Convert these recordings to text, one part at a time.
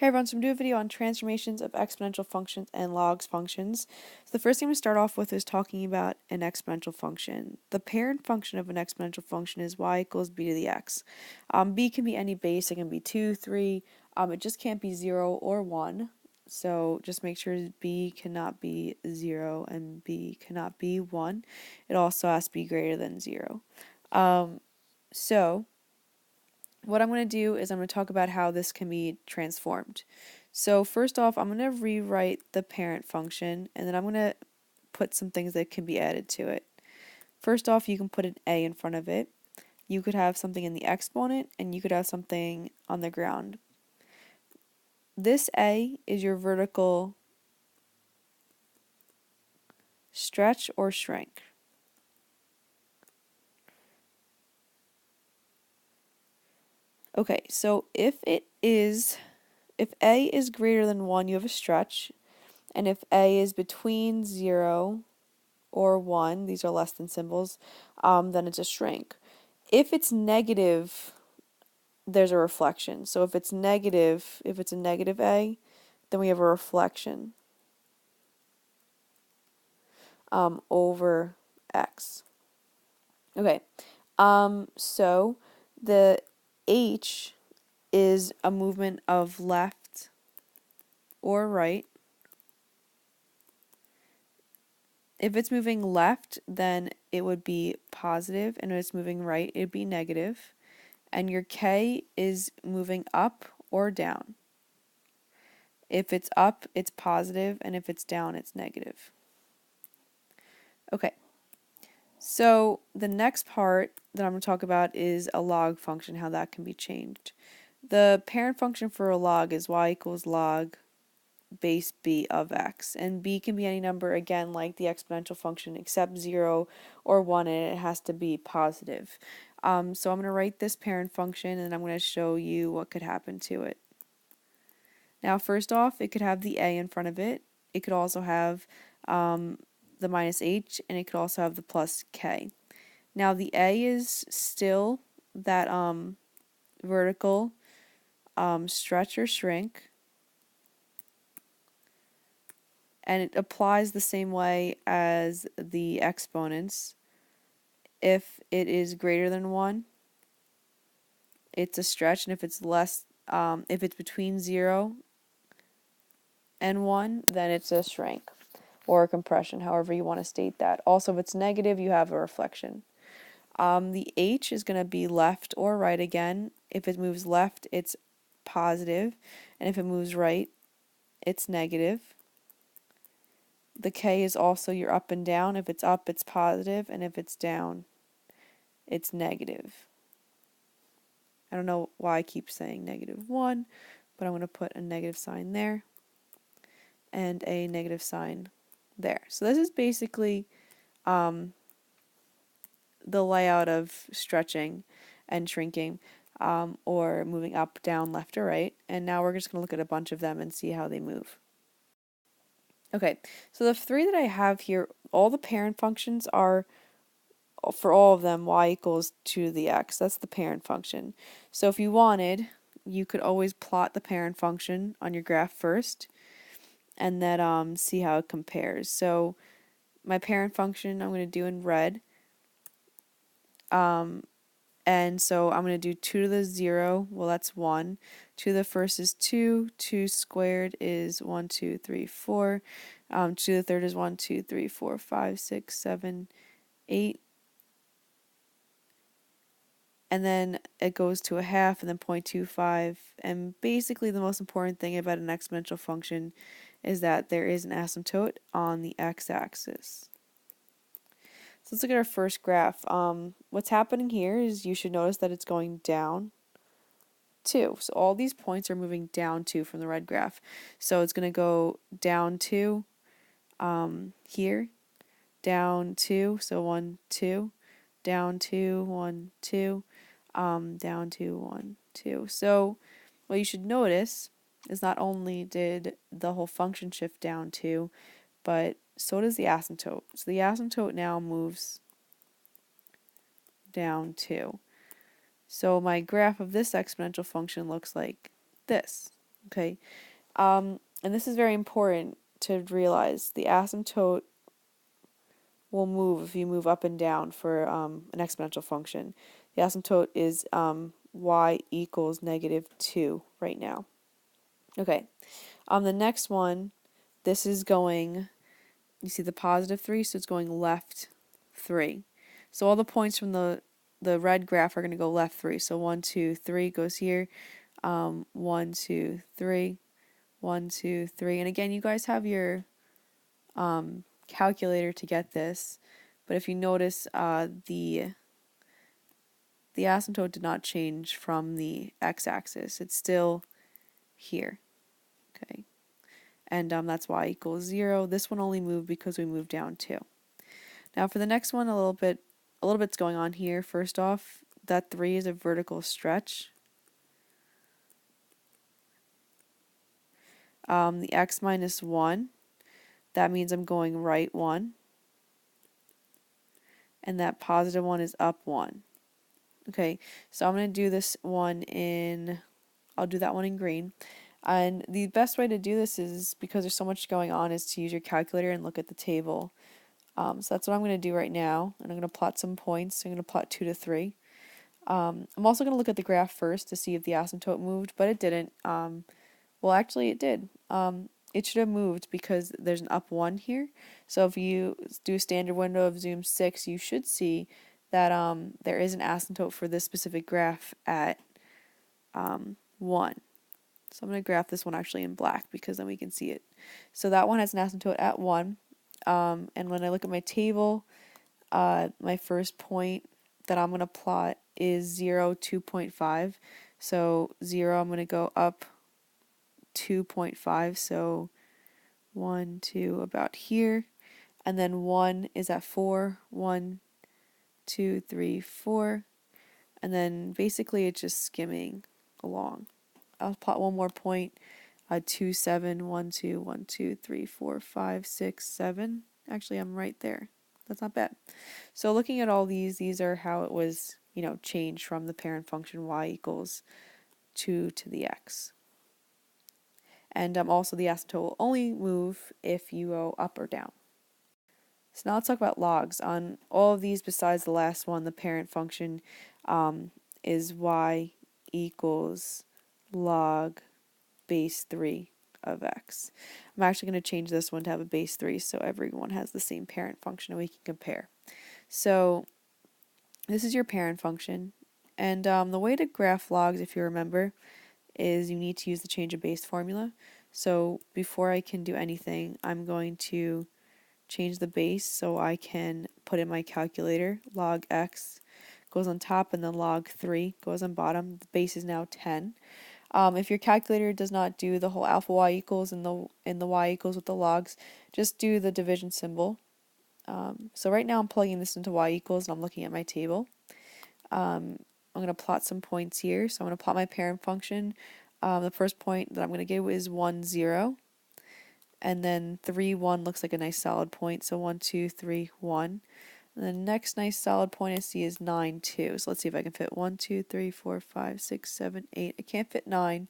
Hey everyone, so I'm doing a video on transformations of exponential functions and logs functions. So the first thing I'm going to start off with is talking about an exponential function. The parent function of an exponential function is y equals b to the x. B can be any base, it can be 2, 3, it just can't be 0 or 1. So just make sure b cannot be 0 and b cannot be 1. It also has to be greater than 0. So what I'm going to do is I'm going to talk about how this can be transformed. So first off, I'm going to rewrite the parent function, and then I'm going to put some things that can be added to it. First off, you can put an a in front of it. You could have something in the exponent, and you could have something on the ground. This a is your vertical stretch or shrink. Okay, so if a is greater than 1, you have a stretch, and if a is between 0 or 1, these are less than symbols, then it's a shrink. If it's negative, there's a reflection. So if it's a negative a, then we have a reflection over x. Okay, so the h is a movement of left or right. If it's moving left, then it would be positive, and if it's moving right, it would be negative. And your k is moving up or down. If it's up, it's positive, and if it's down, it's negative. Okay, so the next part that I'm going to talk about is a log function, how that can be changed. The parent function for a log is y equals log base b of x, and b can be any number, again, like the exponential function, except 0 or 1, and it has to be positive. So I'm going to write this parent function, and I'm going to show you what could happen to it. Now, first off, it could have the a in front of it. It could also have the minus h, and it could also have the plus k. Now, the a is still that vertical stretch or shrink, and it applies the same way as the exponents. If it is greater than 1, it's a stretch, and if it's if it's between 0 and 1, then it's a shrink or a compression, however you want to state that. Also, if it's negative, you have a reflection. The h is going to be left or right again. If it moves left, it's positive, and if it moves right, it's negative. The k is also your up and down. If it's up, it's positive, and if it's down, it's negative. I don't know why I keep saying -1, but I'm going to put a negative sign there and a negative sign there. So this is basically the layout of stretching and shrinking, or moving up, down, left, or right. And now we're just going to look at a bunch of them and see how they move. Okay, so the three that I have here, all the parent functions are, for all of them, y equals 2 to the x. That's the parent function. So if you wanted, you could always plot the parent function on your graph first, and then see how it compares. So my parent function I'm going to do in red. And so I'm going to do 2 to the 0, well that's 1, 2 to the first is 2, 2 squared is 1, 2, 3, 4, 2 to the third is 1, 2, 3, 4, 5, 6, 7, 8, and then it goes to a half, and then 0.25, and basically the most important thing about an exponential function is that there is an asymptote on the x-axis. So let's look at our first graph. What's happening here is you should notice that it's going down 2. So all these points are moving down 2 from the red graph. So it's going to go down 2 here, down 2, so 1, 2, down 2, 1, 2, down 2, 1, 2. So what you should notice is not only did the whole function shift down 2, but so does the asymptote. So the asymptote now moves down 2. So my graph of this exponential function looks like this. Okay, and this is very important to realize. The asymptote will move if you move up and down for an exponential function. The asymptote is y equals -2 right now. Okay, the next one, this is going, you see the +3, so it's going left 3. So all the points from the red graph are going to go left 3. So 1, 2, 3 goes here. 1, 2, 3, 1, 2, 3. And again, you guys have your calculator to get this. But if you notice, the asymptote did not change from the x-axis. It's still here. Okay, and that's y equals 0. This one only moved because we moved down 2. Now for the next one, a little bit's going on here. First off, that 3 is a vertical stretch. The x minus 1, that means I'm going right 1. And that positive 1 is up 1. Okay, so I'm going to do this one I'll do that one in green. And the best way to do this is, because there's so much going on, is to use your calculator and look at the table. So that's what I'm going to do right now. And I'm going to plot some points. I'm going to plot 2 to 3. I'm also going to look at the graph first to see if the asymptote moved, but it didn't. Well, actually it did. It should have moved because there's an up 1 here. So if you do a standard window of zoom 6, you should see that there is an asymptote for this specific graph at 1. So I'm going to graph this one actually in black because then we can see it. So that one has an asymptote at 1. And when I look at my table, my first point that I'm going to plot is 0, 2.5. So 0, I'm going to go up 2.5, so 1, 2, about here. And then 1 is at 4, 1, 2, 3, 4. And then basically it's just skimming along. I'll plot one more point, 2, 7, 1, 2, 1, 2, 3, 4, 5, 6, 7. Actually, I'm right there. That's not bad. So looking at all these are how it was, changed from the parent function y equals 2 to the x. And also the asymptote will only move if you go up or down. So now let's talk about logs. On all of these besides the last one, the parent function is y equals log base 3 of x. I'm actually going to change this one to have a base 3 so everyone has the same parent function and we can compare. So this is your parent function. And the way to graph logs, if you remember, is you need to use the change of base formula. So before I can do anything, I'm going to change the base so I can put in my calculator. Log x goes on top and then log 3 goes on bottom. The base is now 10. If your calculator does not do the whole alpha y equals and the y equals with the logs, just do the division symbol. So right now I'm plugging this into y equals and I'm looking at my table. I'm going to plot some points here. So I'm going to plot my parent function. The first point that I'm going to give is 1, 0. And then 3, 1 looks like a nice solid point. So 1, 2, 3, 1. And the next nice solid point I see is 9, 2. So let's see if I can fit 1, 2, 3, 4, 5, 6, 7, 8. I can't fit 9.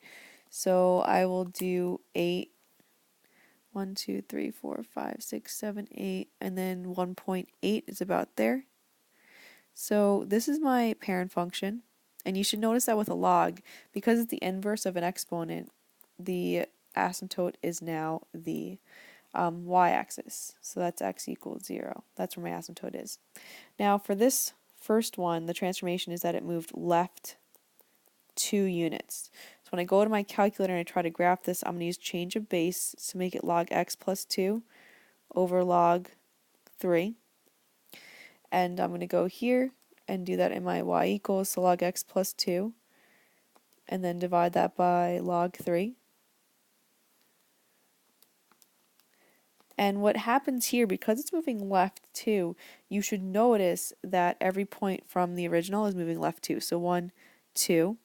So I will do 8. 1, 2, 3, 4, 5, 6, 7, 8. And then 1.8 is about there. So this is my parent function, and you should notice that with a log, because it's the inverse of an exponent, the asymptote is now the y-axis. So that's x equals 0. That's where my asymptote is. Now for this first one, the transformation is that it moved left 2 units. So when I go to my calculator and I try to graph this, I'm going to use change of base to make it log x plus 2 over log 3. And I'm going to go here and do that in my y equals, so log x plus 2, and then divide that by log 3. And what happens here, because it's moving left 2, you should notice that every point from the original is moving left 2. So 1, 2,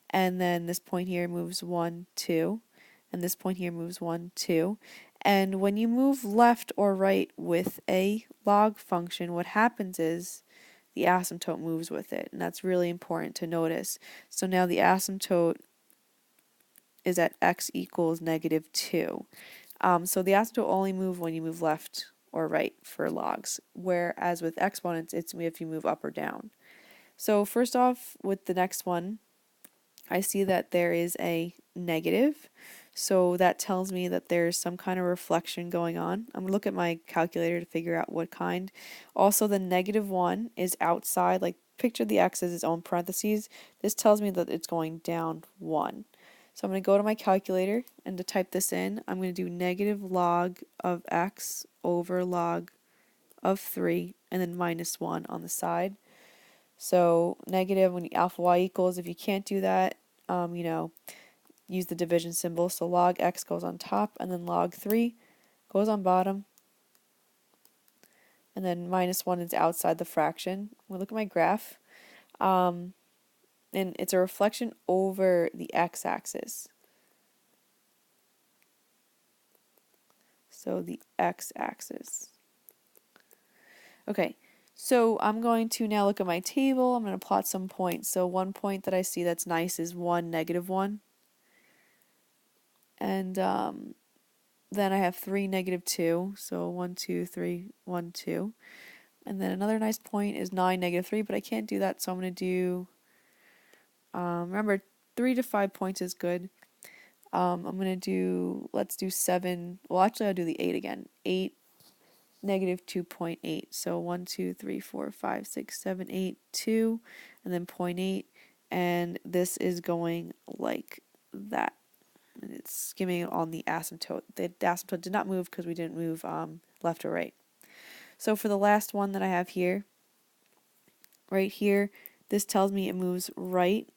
and then this point here moves 1, 2, and this point here moves 1, 2. And when you move left or right with a log function, what happens is the asymptote moves with it, and that's really important to notice. So now the asymptote is at x equals -2. So the asymptote only move when you move left or right for logs, whereas with exponents, it's if you move up or down. So first off, with the next one, I see that there is a negative. So that tells me that there's some kind of reflection going on. I'm going to look at my calculator to figure out what kind. Also, the -1 is outside, like picture the x as its own parentheses. This tells me that it's going down 1. So I'm going to go to my calculator, and to type this in, I'm going to do negative log of x over log of 3, and then -1 on the side. So negative when alpha y equals, if you can't do that, use the division symbol. So log x goes on top, and then log 3 goes on bottom, and then -1 is outside the fraction. We'll look at my graph, and it's a reflection over the x-axis. So the x-axis. Okay, so I'm going to now look at my table. I'm going to plot some points. So one point that I see that's nice is 1, -1. And then I have 3, -2. So 1, 2, 3, 1, 2. And then another nice point is 9, -3, but I can't do that, so I'm going to do, remember, 3 to 5 points is good. I'm going to do, let's do 7. Well, actually, I'll do the 8 again. 8, -2.8. So 1, 2, 3, 4, 5, 6, 7, 8, 2, and then 0.8. And this is going like that. And it's skimming on the asymptote. The asymptote did not move because we didn't move left or right. So for the last one that I have here, right here, this tells me it moves right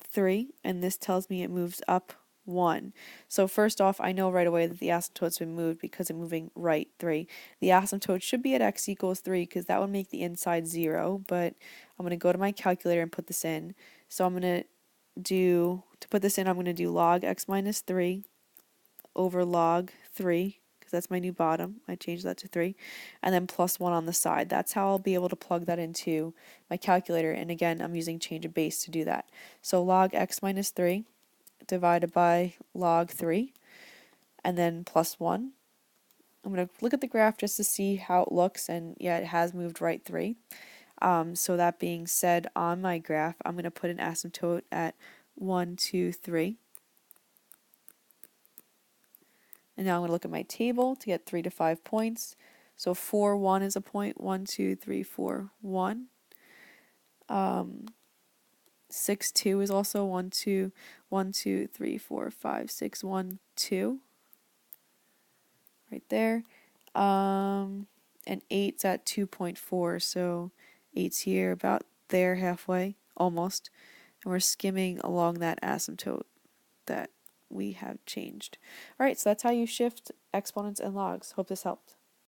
3, and this tells me it moves up 1. So first off, I know right away that the asymptote's been moved because it's moving right 3. The asymptote should be at x equals 3 because that would make the inside 0, but I'm going to go to my calculator and put this in. So I'm going to do, to put this in, I'm going to do log x minus 3 over log 3, because that's my new bottom. I changed that to 3, and then +1 on the side. That's how I'll be able to plug that into my calculator, and again, I'm using change of base to do that. So log x minus 3 divided by log 3, and then +1. I'm going to look at the graph just to see how it looks, and yeah, it has moved right 3. So that being said, on my graph, I'm going to put an asymptote at 1, 2, 3. And now I'm going to look at my table to get 3 to 5 points. So 4, 1 is a point. 1, 2, 3, 4, 1. 6, 2 is also 1, 2, 1, 2, 3, 4, 5, 6, 1, 2. Right there. And 8's at 2.4. So 8's here, about there, halfway, almost. And we're skimming along that asymptote that we have changed. All right, so that's how you shift exponents and logs. Hope this helped.